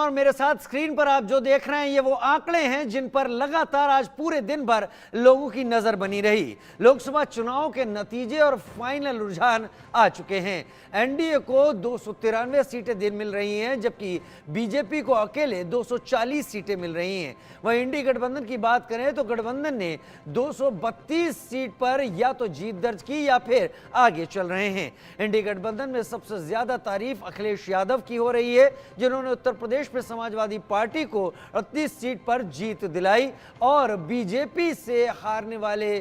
और मेरे साथ स्क्रीन पर आप जो देख रहे हैं ये वो आंकड़े हैं जिन पर लगातार आज पूरे दिन भर लोगों की नजर बनी रही। लोकसभा चुनाव के नतीजे और फाइनल रुझान आ चुके हैं। एनडीए को 293 सीटें मिल रही हैं, जबकि बीजेपी को अकेले 240 सीटें मिल रही हैं। वहीं इंडी गठबंधन की बात करें तो गठबंधन ने 232 सीट पर या तो जीत दर्ज की या फिर आगे चल रहे हैं। इंडी गठबंधन में सबसे ज्यादा तारीफ अखिलेश यादव की हो रही है, जिन्होंने उत्तर प्रदेश में समाजवादी पार्टी को 38 सीट पर जीत दिलाई और बीजेपी से हारने वाले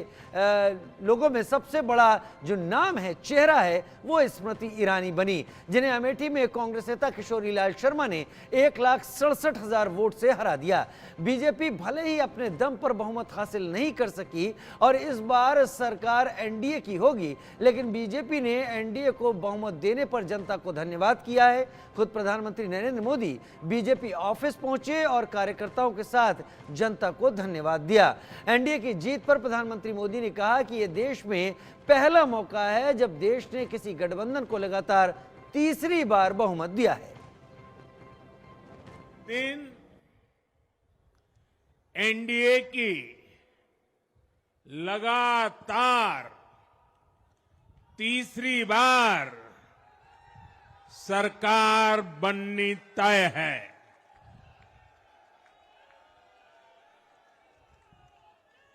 लोगों में सबसे बड़ा जो नाम है, चेहरा है, वो स्मृति ईरानी बनी, जिन्हें अमेठी में कांग्रेस नेता किशोरी लाल शर्मा ने 1,67,000 वोट से हरा दिया। बीजेपी भले ही अपने दम पर बहुमत हासिल नहीं कर सकी और इस बार सरकार एनडीए की होगी, लेकिन बीजेपी ने एनडीए को बहुमत देने पर जनता को धन्यवाद किया है। खुद प्रधानमंत्री नरेंद्र मोदी बीजेपी ऑफिस पहुंचे और कार्यकर्ताओं के साथ जनता को धन्यवाद दिया। एनडीए की जीत पर प्रधानमंत्री मोदी ने कहा कि यह देश में पहला मौका है जब देश ने किसी गठबंधन को लगातार तीसरी बार बहुमत दिया है। दिन एनडीए की लगातार तीसरी बार सरकार बननी तय है।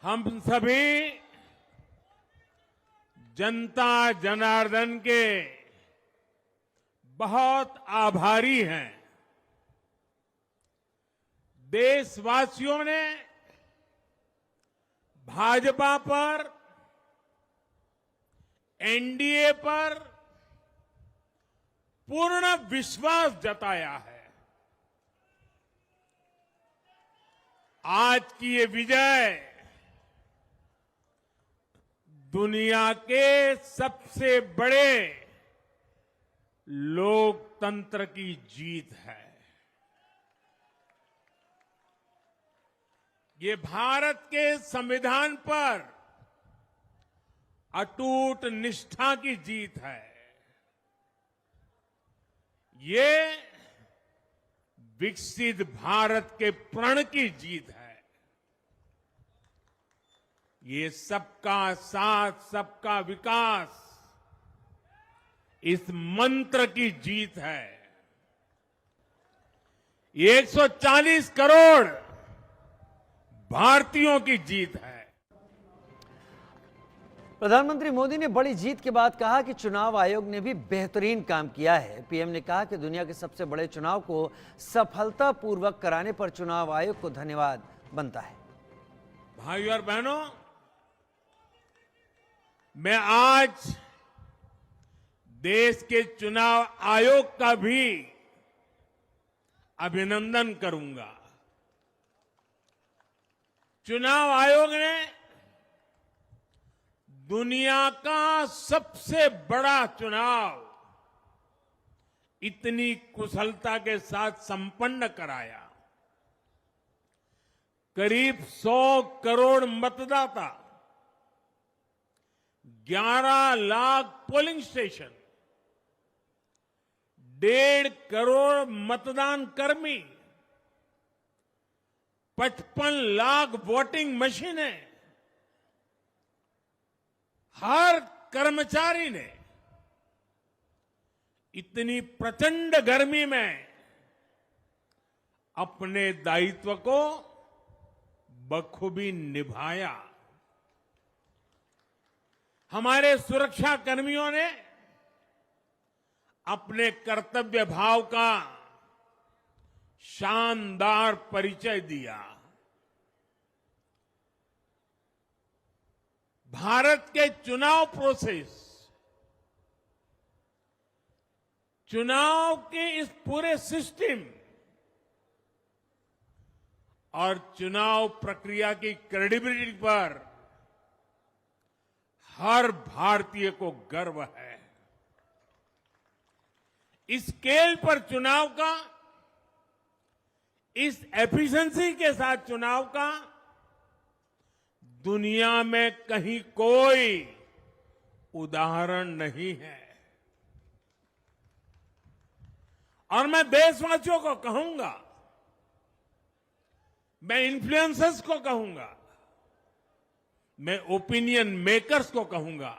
हम सभी जनता जनार्दन के बहुत आभारी हैं। देशवासियों ने भाजपा पर, एनडीए पर पूर्ण विश्वास जताया है। आज की ये विजय दुनिया के सबसे बड़े लोकतंत्र की जीत है। ये भारत के संविधान पर अटूट निष्ठा की जीत है। ये विकसित भारत के प्रण की जीत है। ये सबका साथ, सबका विकास, इस मंत्र की जीत है। ये 140 करोड़ भारतीयों की जीत है। प्रधानमंत्री मोदी ने बड़ी जीत के बाद कहा कि चुनाव आयोग ने भी बेहतरीन काम किया है। पीएम ने कहा कि दुनिया के सबसे बड़े चुनाव को सफलतापूर्वक कराने पर चुनाव आयोग को धन्यवाद बनता है। भाइयों और बहनों, मैं आज देश के चुनाव आयोग का भी अभिनंदन करूंगा। चुनाव आयोग ने दुनिया का सबसे बड़ा चुनाव इतनी कुशलता के साथ संपन्न कराया। करीब 100 करोड़ मतदाता, 11 लाख पोलिंग स्टेशन, 1.5 करोड़ मतदान कर्मी, 55 लाख वोटिंग मशीनें, हर कर्मचारी ने इतनी प्रचंड गर्मी में अपने दायित्व को बखूबी निभाया। हमारे सुरक्षा कर्मियों ने अपने कर्तव्य भाव का शानदार परिचय दिया। भारत के चुनाव प्रोसेस, चुनाव के इस पूरे सिस्टम और चुनाव प्रक्रिया की क्रेडिबिलिटी पर हर भारतीय को गर्व है। इस स्केल पर चुनाव का, इस एफिशिएंसी के साथ चुनाव का दुनिया में कहीं कोई उदाहरण नहीं है। और मैं देशवासियों को कहूंगा मैं इन्फ्लुएंसर्स को कहूंगा, मैं ओपिनियन मेकर्स को कहूंगा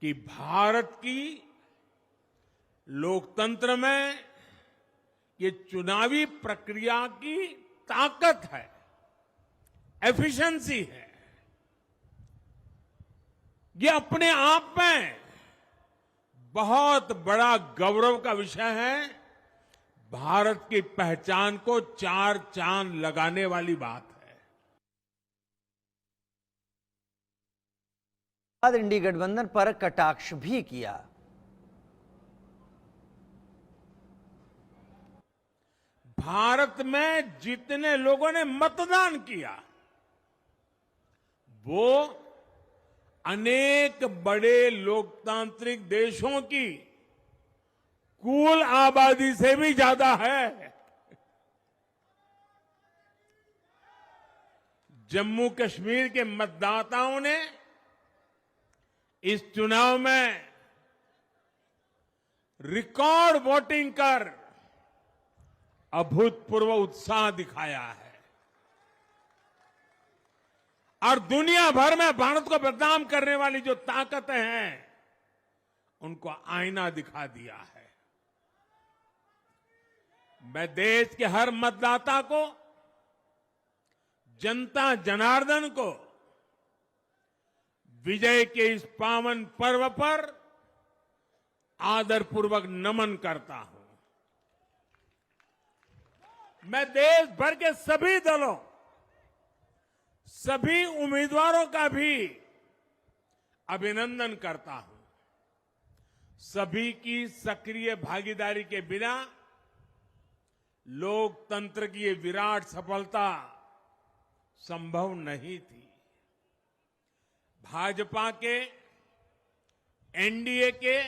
कि भारत की लोकतंत्र में ये चुनावी प्रक्रिया की ताकत है, एफिशिएंसी है। ये अपने आप में बहुत बड़ा गौरव का विषय है। भारत की पहचान को चार चांद लगाने वाली बात है। बाद इंडी गठबंधन पर कटाक्ष भी किया। भारत में जितने लोगों ने मतदान किया वो अनेक बड़े लोकतांत्रिक देशों की कुल आबादी से भी ज्यादा है। जम्मू कश्मीर के मतदाताओं ने इस चुनाव में रिकॉर्ड वोटिंग कर अभूतपूर्व उत्साह दिखाया है और दुनिया भर में भारत को बदनाम करने वाली जो ताकतें हैं उनको आईना दिखा दिया है। मैं देश के हर मतदाता को, जनता जनार्दन को विजय के इस पावन पर्व पर आदरपूर्वक नमन करता हूं। मैं देश भर के सभी दलों, सभी उम्मीदवारों का भी अभिनंदन करता हूं। सभी की सक्रिय भागीदारी के बिना लोकतंत्र की ये विराट सफलता संभव नहीं थी। भाजपा के, एनडीए के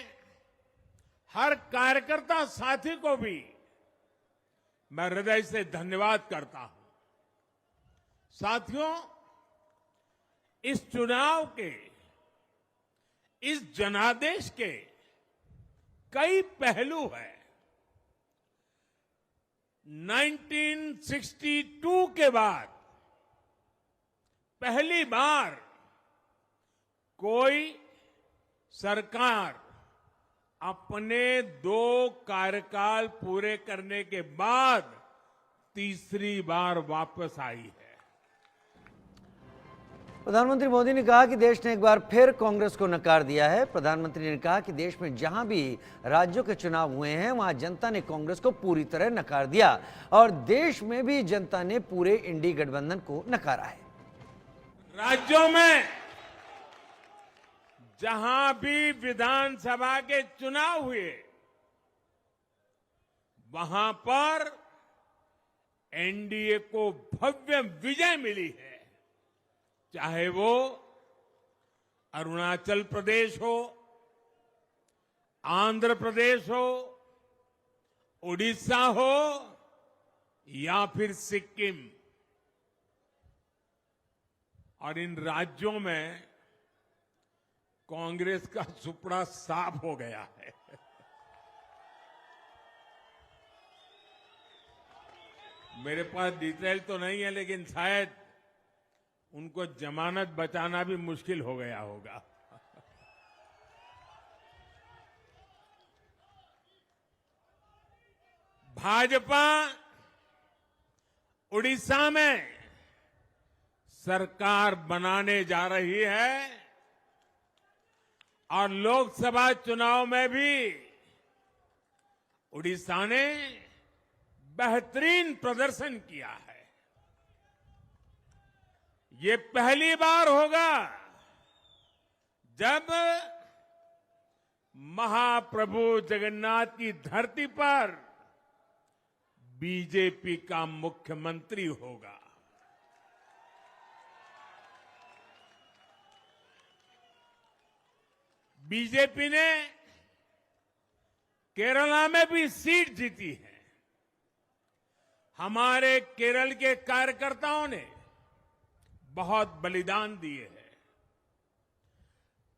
हर कार्यकर्ता साथी को भी मैं हृदय से धन्यवाद करता हूं। साथियों, इस चुनाव के, इस जनादेश के कई पहलू हैं। 1962 के बाद पहली बार कोई सरकार अपने 2 कार्यकाल पूरे करने के बाद तीसरी बार वापस आई है। प्रधानमंत्री मोदी ने कहा कि देश ने एक बार फिर कांग्रेस को नकार दिया है। प्रधानमंत्री ने कहा कि देश में जहां भी राज्यों के चुनाव हुए हैं वहां जनता ने कांग्रेस को पूरी तरह नकार दिया और देश में भी जनता ने पूरे इंडी गठबंधन को नकारा है। राज्यों में जहां भी विधानसभा के चुनाव हुए वहां पर एनडीए को भव्य विजय मिली है। चाहे वो अरुणाचल प्रदेश हो, आंध्र प्रदेश हो, उड़ीसा हो या फिर सिक्किम। और इन राज्यों में कांग्रेस का सुपड़ा साफ हो गया है। मेरे पास डिटेल तो नहीं है, लेकिन शायद उनको जमानत बचाना भी मुश्किल हो गया होगा। भाजपा उड़ीसा में सरकार बनाने जा रही है और लोकसभा चुनाव में भी उड़ीसा ने बेहतरीन प्रदर्शन किया है। ये पहली बार होगा जब महाप्रभु जगन्नाथ की धरती पर बीजेपी का मुख्यमंत्री होगा। बीजेपी ने केरला में भी सीट जीती है। हमारे केरल के कार्यकर्ताओं ने बहुत बलिदान दिए हैं।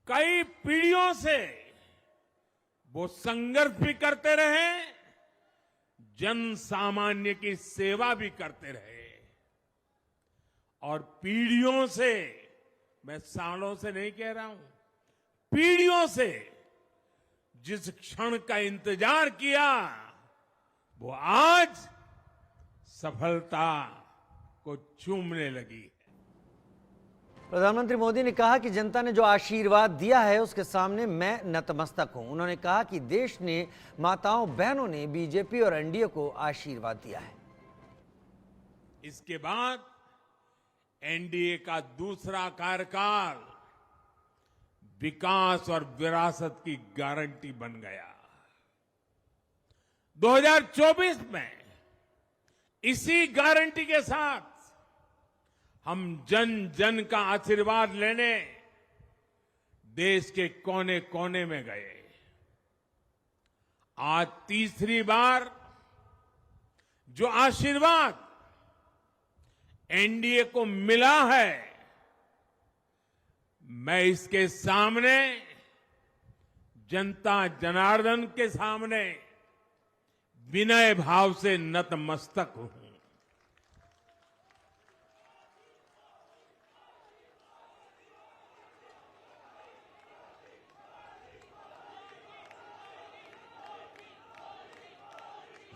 कई पीढ़ियों से वो संघर्ष भी करते रहे, जन सामान्य की सेवा भी करते रहे। और पीढ़ियों से, मैं सालों से नहीं कह रहा हूं, पीढ़ियों से जिस क्षण का इंतजार किया वो आज सफलता को चूमने लगी है। प्रधानमंत्री मोदी ने कहा कि जनता ने जो आशीर्वाद दिया है उसके सामने मैं नतमस्तक हूं। उन्होंने कहा कि देश ने, माताओं बहनों ने बीजेपी और एनडीए को आशीर्वाद दिया है। इसके बाद एनडीए का दूसरा कार्यकाल विकास और विरासत की गारंटी बन गया। 2024 में इसी गारंटी के साथ हम जन जन का आशीर्वाद लेने देश के कोने कोने में गए। आज तीसरी बार जो आशीर्वाद एनडीए को मिला है, मैं इसके सामने, जनता जनार्दन के सामने विनय भाव से नतमस्तक हूं।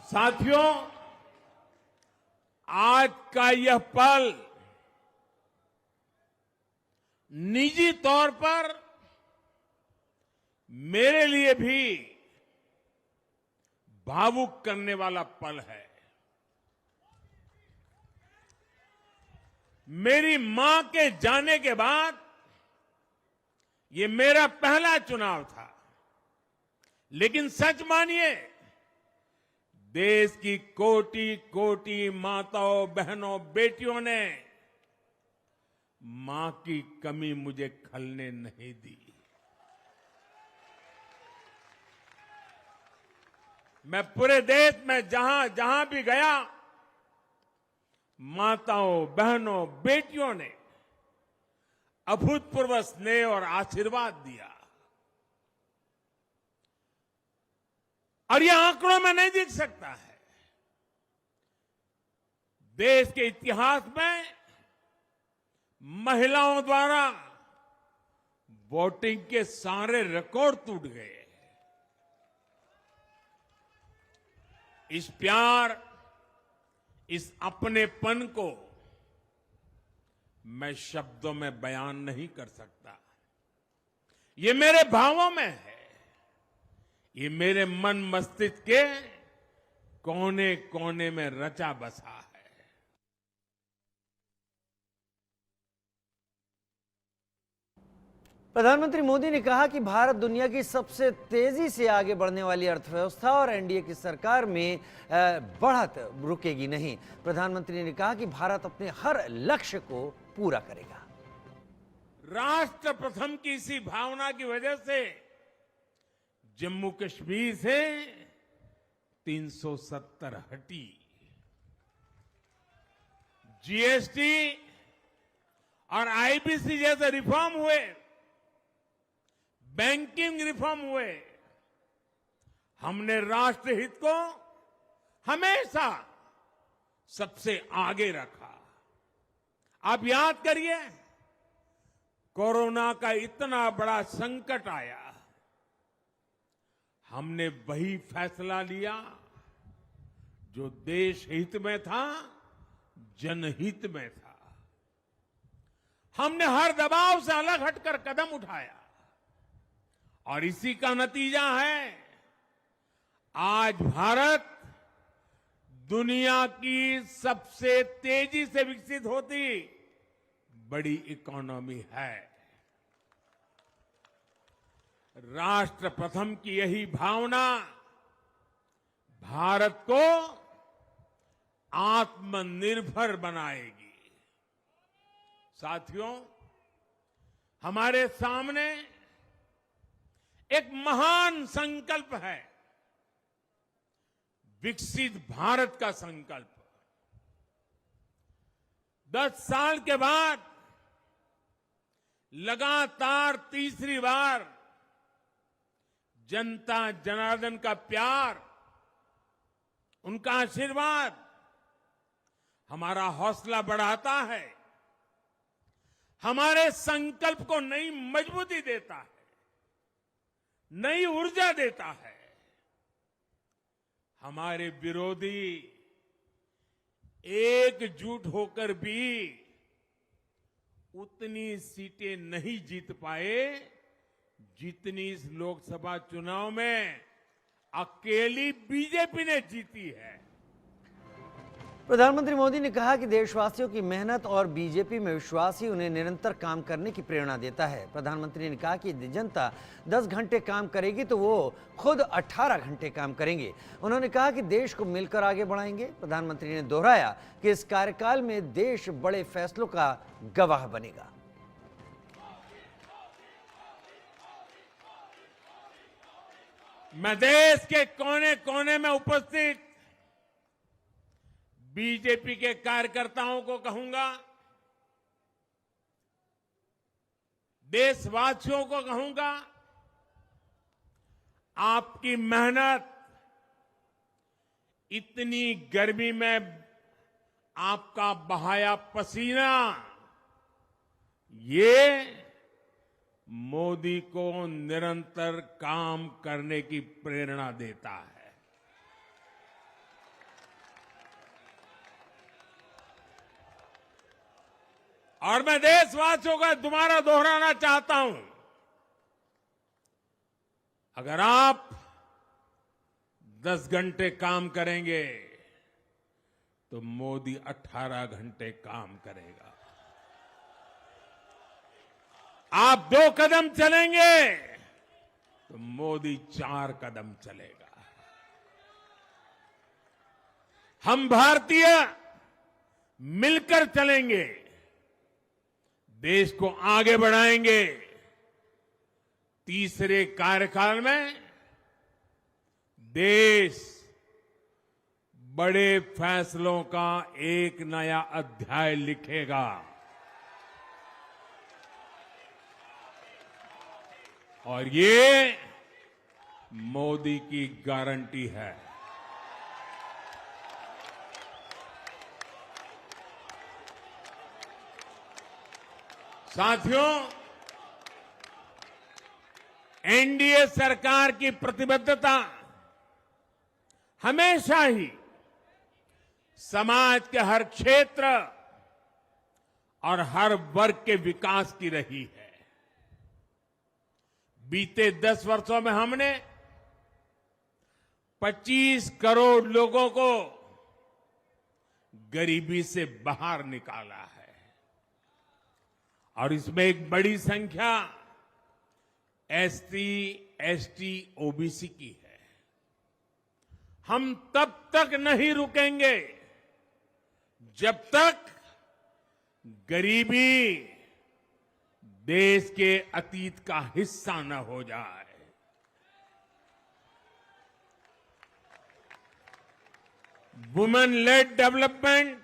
साथियों, आज का यह पल निजी तौर पर मेरे लिए भी भावुक करने वाला पल है। मेरी मां के जाने के बाद ये मेरा पहला चुनाव था, लेकिन सच मानिए, देश की कोटि कोटि माताओं बहनों बेटियों ने मां की कमी मुझे खलने नहीं दी। मैं पूरे देश में जहां जहां भी गया, माताओं बहनों बेटियों ने अभूतपूर्व स्नेह और आशीर्वाद दिया। और यह आंकड़ों में नहीं दिख सकता है। देश के इतिहास में महिलाओं द्वारा वोटिंग के सारे रिकॉर्ड टूट गए। इस प्यार, इस अपनेपन को मैं शब्दों में बयान नहीं कर सकता। ये मेरे भावों में है, ये मेरे मन मस्तिष्क के कोने कोने में रचा बसा है। प्रधानमंत्री मोदी ने कहा कि भारत दुनिया की सबसे तेजी से आगे बढ़ने वाली अर्थव्यवस्था और एनडीए की सरकार में बढ़त रुकेगी नहीं। प्रधानमंत्री ने कहा कि भारत अपने हर लक्ष्य को पूरा करेगा। राष्ट्र प्रथम की इसी भावना की वजह से जम्मू कश्मीर से 370 हटी, जीएसटी और आईबीसी जैसे रिफॉर्म हुए, बैंकिंग रिफॉर्म हुए। हमने राष्ट्रहित को हमेशा सबसे आगे रखा। आप याद करिए, कोरोना का इतना बड़ा संकट आया, हमने वही फैसला लिया जो देश हित में था, जनहित में था। हमने हर दबाव से अलग हटकर कदम उठाया और इसी का नतीजा है आज भारत दुनिया की सबसे तेजी से विकसित होती बड़ी इकोनॉमी है। राष्ट्र प्रथम की यही भावना भारत को आत्मनिर्भर बनाएगी। साथियों, हमारे सामने एक महान संकल्प है, विकसित भारत का संकल्प। 10 साल के बाद लगातार तीसरी बार जनता जनार्दन का प्यार, उनका आशीर्वाद हमारा हौसला बढ़ाता है हमारे संकल्प को नई मजबूती देता है, नई ऊर्जा देता है। हमारे विरोधी एकजुट होकर भी उतनी सीटें नहीं जीत पाए जितनी इस लोकसभा चुनाव में अकेली बीजेपी ने जीती है। प्रधानमंत्री मोदी ने कहा कि देशवासियों की मेहनत और बीजेपी में विश्वास ही उन्हें निरंतर काम करने की प्रेरणा देता है। प्रधानमंत्री ने कहा कि यदि जनता 10 घंटे काम करेगी तो वो खुद 18 घंटे काम करेंगे। उन्होंने कहा कि देश को मिलकर आगे बढ़ाएंगे। प्रधानमंत्री ने दोहराया कि इस कार्यकाल में देश बड़े फैसलों का गवाह बनेगा। मैं देश के कोने कोने में उपस्थित बीजेपी के कार्यकर्ताओं को कहूंगा, देशवासियों को कहूंगा, आपकी मेहनत इतनी गर्मी में आपका बहाया पसीना ये मोदी को निरंतर काम करने की प्रेरणा देता है। और मैं देशवासियों का दोबारा दोहराना चाहता हूं, अगर आप 10 घंटे काम करेंगे तो मोदी 18 घंटे काम करेगा। आप 2 कदम चलेंगे तो मोदी 4 कदम चलेगा। हम भारतीय मिलकर चलेंगे, देश को आगे बढ़ाएंगे। तीसरे कार्यकाल में देश बड़े फैसलों का एक नया अध्याय लिखेगा और ये मोदी की गारंटी है। साथियों, एनडीए सरकार की प्रतिबद्धता हमेशा ही समाज के हर क्षेत्र और हर वर्ग के विकास की रही है। बीते 10 वर्षों में हमने 25 करोड़ लोगों को गरीबी से बाहर निकाला है और इसमें एक बड़ी संख्या एसटी, एसटी, ओबीसी की है। हम तब तक नहीं रुकेंगे जब तक गरीबी देश के अतीत का हिस्सा न हो जाए। वुमेन लेड डेवलपमेंट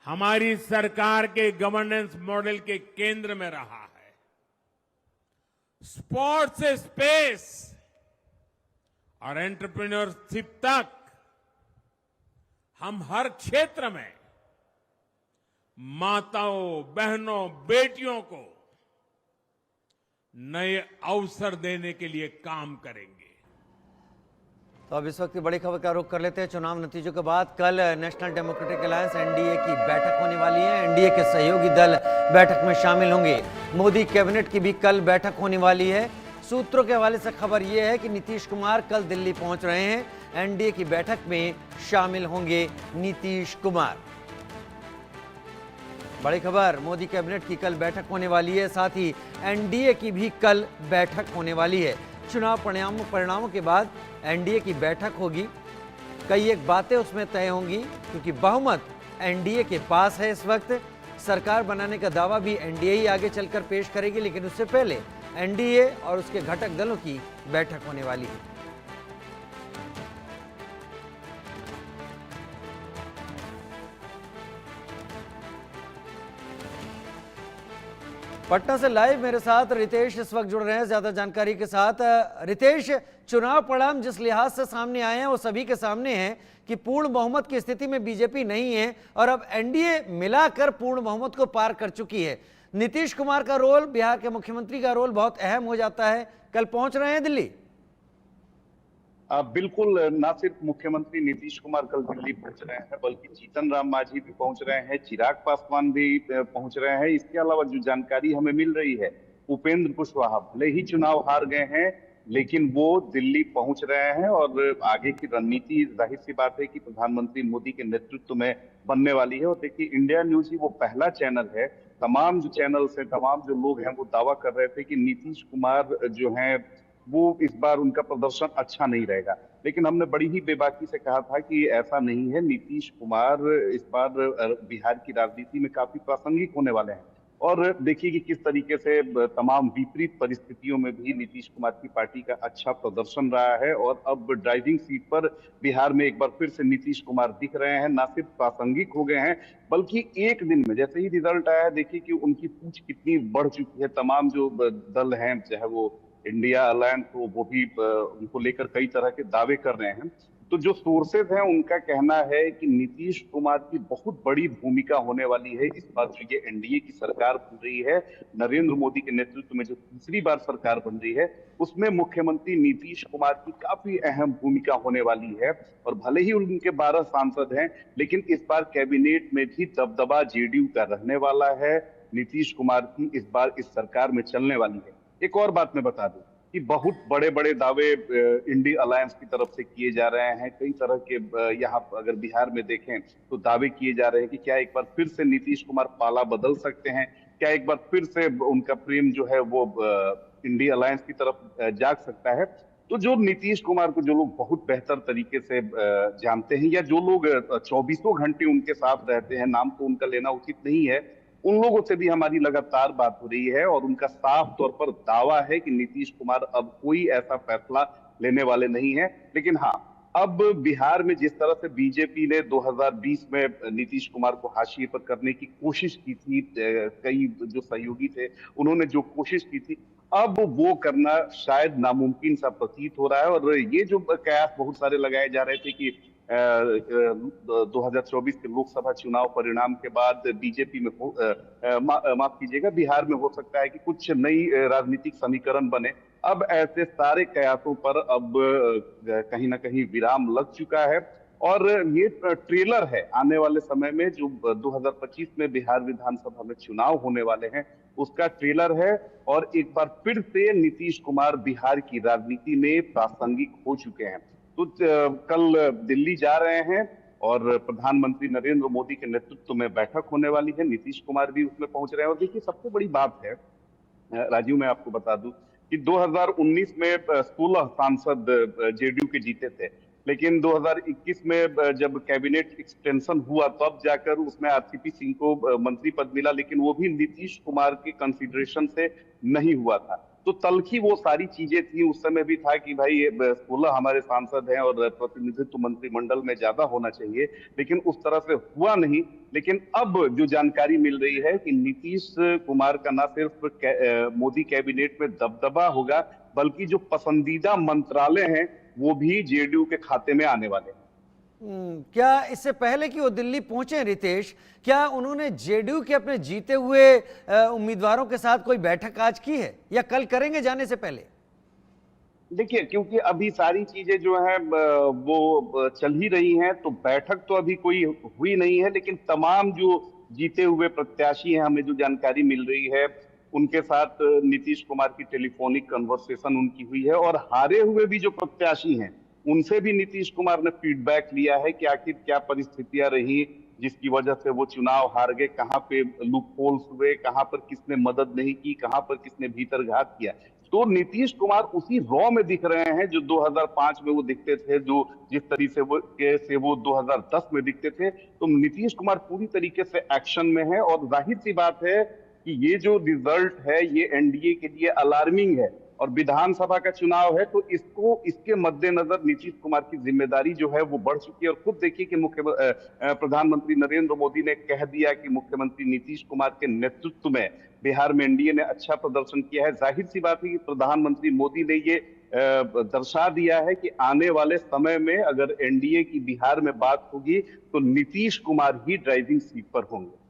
हमारी सरकार के गवर्नेंस मॉडल के केंद्र में रहा है। स्पोर्ट्स से स्पेस और एंटरप्रेन्योरशिप तक हम हर क्षेत्र में माताओं, बहनों, बेटियों को नए अवसर देने के लिए काम करेंगे। तो अब इस वक्त की बड़ी खबर का रुख कर लेते हैं। चुनाव नतीजों के बाद कल नेशनल डेमोक्रेटिक अलायंस एनडीए की बैठक होने वाली है। एनडीए के सहयोगी दल बैठक में शामिल होंगे। मोदी कैबिनेट की भी कल बैठक होने वाली है। सूत्रों के हवाले से खबर यह है कि नीतीश कुमार कल दिल्ली पहुंच रहे हैं। एनडीए की बैठक में शामिल होंगे नीतीश कुमार। बड़ी खबर, मोदी कैबिनेट की कल बैठक होने वाली है। साथ ही एनडीए की भी कल बैठक होने वाली है। चुनाव परिणामों के बाद एनडीए की बैठक होगी। कई एक बातें उसमें तय होंगी क्योंकि बहुमत एनडीए के पास है। इस वक्त सरकार बनाने का दावा भी एनडीए ही आगे चलकर पेश करेगी, लेकिन उससे पहले एनडीए और उसके घटक दलों की बैठक होने वाली है। पटना से लाइव मेरे साथ रितेश इस वक्त जुड़ रहे हैं ज्यादा जानकारी के साथ। रितेश, चुनाव परिणाम जिस लिहाज से सामने आए हैं वो सभी के सामने हैं कि पूर्ण बहुमत की स्थिति में बीजेपी नहीं है और अब एनडीए मिलाकर पूर्ण बहुमत को पार कर चुकी है। नीतीश कुमार का रोल, बिहार के मुख्यमंत्री का रोल बहुत अहम हो जाता है। कल पहुंच रहे हैं दिल्ली? बिल्कुल, ना सिर्फ मुख्यमंत्री नीतीश कुमार कल दिल्ली पहुंच रहे हैं, बल्कि जीतन राम मांझी भी पहुंच रहे हैं, चिराग पासवान भी पहुंच रहे हैं। इसके अलावा जो जानकारी हमें मिल रही है, उपेंद्र कुशवाहा भले ही चुनाव हार गए हैं, लेकिन वो दिल्ली पहुंच रहे हैं और आगे की रणनीति जाहिर सी बात है कि प्रधानमंत्री मोदी के नेतृत्व में बनने वाली है। और देखिए, इंडिया न्यूज ही वो पहला चैनल है, तमाम जो चैनल्स हैं, तमाम जो लोग हैं, वो दावा कर रहे थे कि नीतीश कुमार जो हैं वो इस बार उनका प्रदर्शन अच्छा नहीं रहेगा। लेकिन हमने बड़ी ही बेबाकी से कहा था कि ऐसा नहीं है, नीतीश कुमार इस बार बिहार की राजनीति में काफी प्रासंगिक होने वाले हैं। और देखिए कि किस तरीके से तमाम विपरीत परिस्थितियों में भी नीतीश कुमार की पार्टी का अच्छा प्रदर्शन रहा है और अब ड्राइविंग सीट पर बिहार में एक बार फिर से नीतीश कुमार दिख रहे हैं। ना सिर्फ प्रासंगिक हो गए हैं, बल्कि एक दिन में जैसे ही रिजल्ट आया, देखिए कि उनकी पूछ कितनी बढ़ चुकी है। तमाम जो दल हैं, चाहे वो इंडिया अलायंस हो, वो भी उनको लेकर कई तरह के दावे कर रहे हैं। तो जो सोर्सेज हैं, उनका कहना है कि नीतीश कुमार की बहुत बड़ी भूमिका होने वाली है इस बार जो ये एनडीए की सरकार बन रही है, नरेंद्र मोदी के नेतृत्व में जो तीसरी बार सरकार बन रही है, उसमें मुख्यमंत्री नीतीश कुमार की काफी अहम भूमिका होने वाली है। और भले ही उनके 12 सांसद हैं, लेकिन इस बार कैबिनेट में भी दबदबा जेडीयू का रहने वाला है। नीतीश कुमार की इस बार इस सरकार में चलने वाली है। एक और बात मैं बता दूं कि बहुत बड़े बड़े दावे इंडिया अलायंस की तरफ से किए जा रहे हैं। कई तरह के यहाँ अगर बिहार में देखें तो दावे किए जा रहे हैं कि क्या एक बार फिर से नीतीश कुमार पाला बदल सकते हैं, क्या एक बार फिर से उनका प्रेम जो है वो इंडिया अलायंस की तरफ जाग सकता है। तो जो नीतीश कुमार को जो लोग बहुत बेहतर तरीके से जानते हैं, या जो लोग 24 घंटे उनके साथ रहते हैं, नाम तो उनका लेना उचित नहीं है, उन लोगों से भी हमारी लगातार बात हो रही है और उनका साफ तौर पर दावा है कि नीतीश कुमार अब कोई ऐसा फैसला लेने वाले नहीं है। लेकिन हाँ, अब बिहार में जिस तरह से बीजेपी ने 2020 में नीतीश कुमार को हाशिए पर करने की कोशिश की थी, कई जो सहयोगी थे उन्होंने जो कोशिश की थी, अब वो करना शायद नामुमकिन सा प्रतीत हो रहा है। और ये जो कयास बहुत सारे लगाए जा रहे थे कि 2024 के लोकसभा चुनाव परिणाम के बाद बीजेपी में माफ कीजिएगा, बिहार में हो सकता है कि कुछ नई राजनीतिक समीकरण बने, अब ऐसे सारे कयासों पर अब कहीं ना कहीं विराम लग चुका है। और ये ट्रेलर है आने वाले समय में जो 2025 में बिहार विधानसभा में चुनाव होने वाले हैं, उसका ट्रेलर है। और एक बार फिर से नीतीश कुमार बिहार की राजनीति में प्रासंगिक हो चुके हैं। तो कल दिल्ली जा रहे हैं और प्रधानमंत्री नरेंद्र मोदी के नेतृत्व में बैठक होने वाली है, नीतीश कुमार भी उसमें पहुंच रहे हैं। और देखिए, सबसे बड़ी बात है राजीव, मैं आपको बता दूं कि 2019 में 16 सांसद जेडीयू के जीते थे, लेकिन 2021 में जब कैबिनेट एक्सटेंशन हुआ तब जाकर उसमें आरसीपी सिंह को मंत्री पद मिला, लेकिन वो भी नीतीश कुमार के कंसिडरेशन से नहीं हुआ था। तो तल्खी वो सारी चीजें थी, उस समय भी था कि भाई 16 हमारे सांसद हैं और प्रतिनिधित्व मंत्रिमंडल में ज्यादा होना चाहिए, लेकिन उस तरह से हुआ नहीं। लेकिन अब जो जानकारी मिल रही है कि नीतीश कुमार का न सिर्फ मोदी कैबिनेट में दबदबा होगा, बल्कि जो पसंदीदा मंत्रालय हैं वो भी जेडीयू के खाते में आने वाले हैं। क्या इससे पहले कि वो दिल्ली पहुंचे रितेश, क्या उन्होंने जेडीयू के अपने जीते हुए उम्मीदवारों के साथ कोई बैठक आज की है या कल करेंगे जाने से पहले? देखिए, क्योंकि अभी सारी चीजें जो है वो चल ही रही हैं, तो बैठक तो अभी कोई हुई नहीं है। लेकिन तमाम जो जीते हुए प्रत्याशी हैं, हमें जो जानकारी मिल रही है, उनके साथ नीतीश कुमार की टेलीफोनिक कन्वर्सेशन उनकी हुई है। और हारे हुए भी जो प्रत्याशी हैं, उनसे भी नीतीश कुमार ने फीडबैक लिया है कि आखिर क्या परिस्थितियां रही जिसकी वजह से वो चुनाव हार गए, कहाँ पे लूप होल्स हुए, कहाँ पर किसने मदद नहीं की, कहाँ पर किसने भीतरघात किया। तो नीतीश कुमार उसी रॉ में दिख रहे हैं जो 2005 में वो दिखते थे, जो जिस तरीके से वो 2010 में दिखते थे। तो नीतीश कुमार पूरी तरीके से एक्शन में है और जाहिर सी बात है कि ये जो रिजल्ट है ये एनडीए के लिए अलार्मिंग है। और विधानसभा का चुनाव है, तो इसके मद्देनजर नीतीश कुमार की जिम्मेदारी जो है वो बढ़ चुकी है। और खुद देखिए कि प्रधानमंत्री नरेंद्र मोदी ने कह दिया कि मुख्यमंत्री नीतीश कुमार के नेतृत्व में बिहार में एनडीए ने अच्छा प्रदर्शन किया है। जाहिर सी बात है कि प्रधानमंत्री मोदी ने ये दर्शा दिया है कि आने वाले समय में अगर एनडीए की बिहार में बात होगी तो नीतीश कुमार ही ड्राइविंग सीट पर होंगे।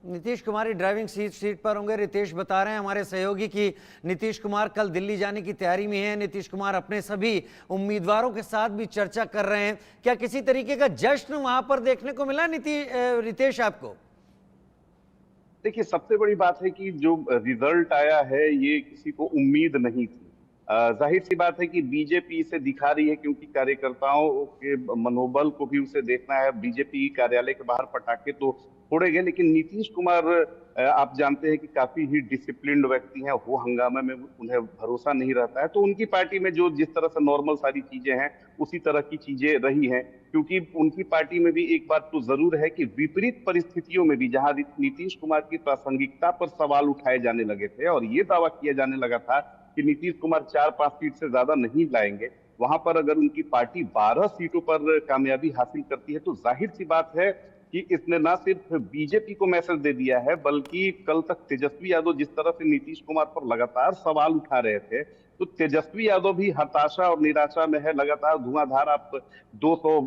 नीतीश कुमार ही ड्राइविंग सीट पर होंगे। रितेश बता रहे हैं हमारे सहयोगी कि नीतीश कुमार कल दिल्ली जाने की तैयारी में है। नीतीश कुमार अपने सभी उम्मीदवारों के साथ भी चर्चा कर रहे हैं। क्या किसी तरीके का जश्न वहां पर देखने को मिला रितेश आपको? देखिए, सबसे बड़ी बात है कि जो रिजल्ट आया है ये किसी को उम्मीद नहीं थी। जाहिर सी बात है कि बीजेपी इसे दिखा रही है क्योंकि कार्यकर्ताओं के मनोबल को भी उसे देखना है। बीजेपी कार्यालय के बाहर पटाखे तो फोड़े गए, लेकिन नीतीश कुमार आप जानते हैं कि काफी ही डिसिप्लिन्ड व्यक्ति हैं। वो हंगामे में उन्हें भरोसा नहीं रहता है, तो उनकी पार्टी में जो जिस तरह से नॉर्मल सारी चीजें हैं उसी तरह की चीजें रही हैं। क्योंकि उनकी पार्टी में भी एक बात तो जरूर है कि विपरीत परिस्थितियों में भी जहां नीतीश कुमार की प्रासंगिकता पर सवाल उठाए जाने लगे थे और ये दावा किया जाने लगा था कि नीतीश कुमार 4-5 सीट से ज्यादा नहीं लाएंगे, वहां पर अगर उनकी पार्टी 12 सीटों पर कामयाबी हासिल करती है तो जाहिर सी बात है कि इसने ना सिर्फ बीजेपी को मैसेज दे दिया है, बल्कि कल तक तेजस्वी यादव जिस तरह से नीतीश कुमार पर लगातार सवाल उठा रहे थे, तो तेजस्वी यादव भी हताशा और निराशा में है। लगातार धुआंधार आप 200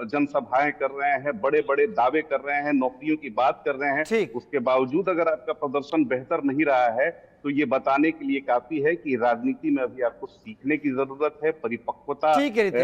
जनसभाएं कर रहे हैं, बड़े बड़े दावे कर रहे हैं, नौकरियों की बात कर रहे हैं, ठीक। उसके बावजूद अगर आपका प्रदर्शन बेहतर नहीं रहा है तो ये बताने के लिए काफी है कि राजनीति में अभी आपको सीखने की जरूरत है, परिपक्वता ठीक है रितेश।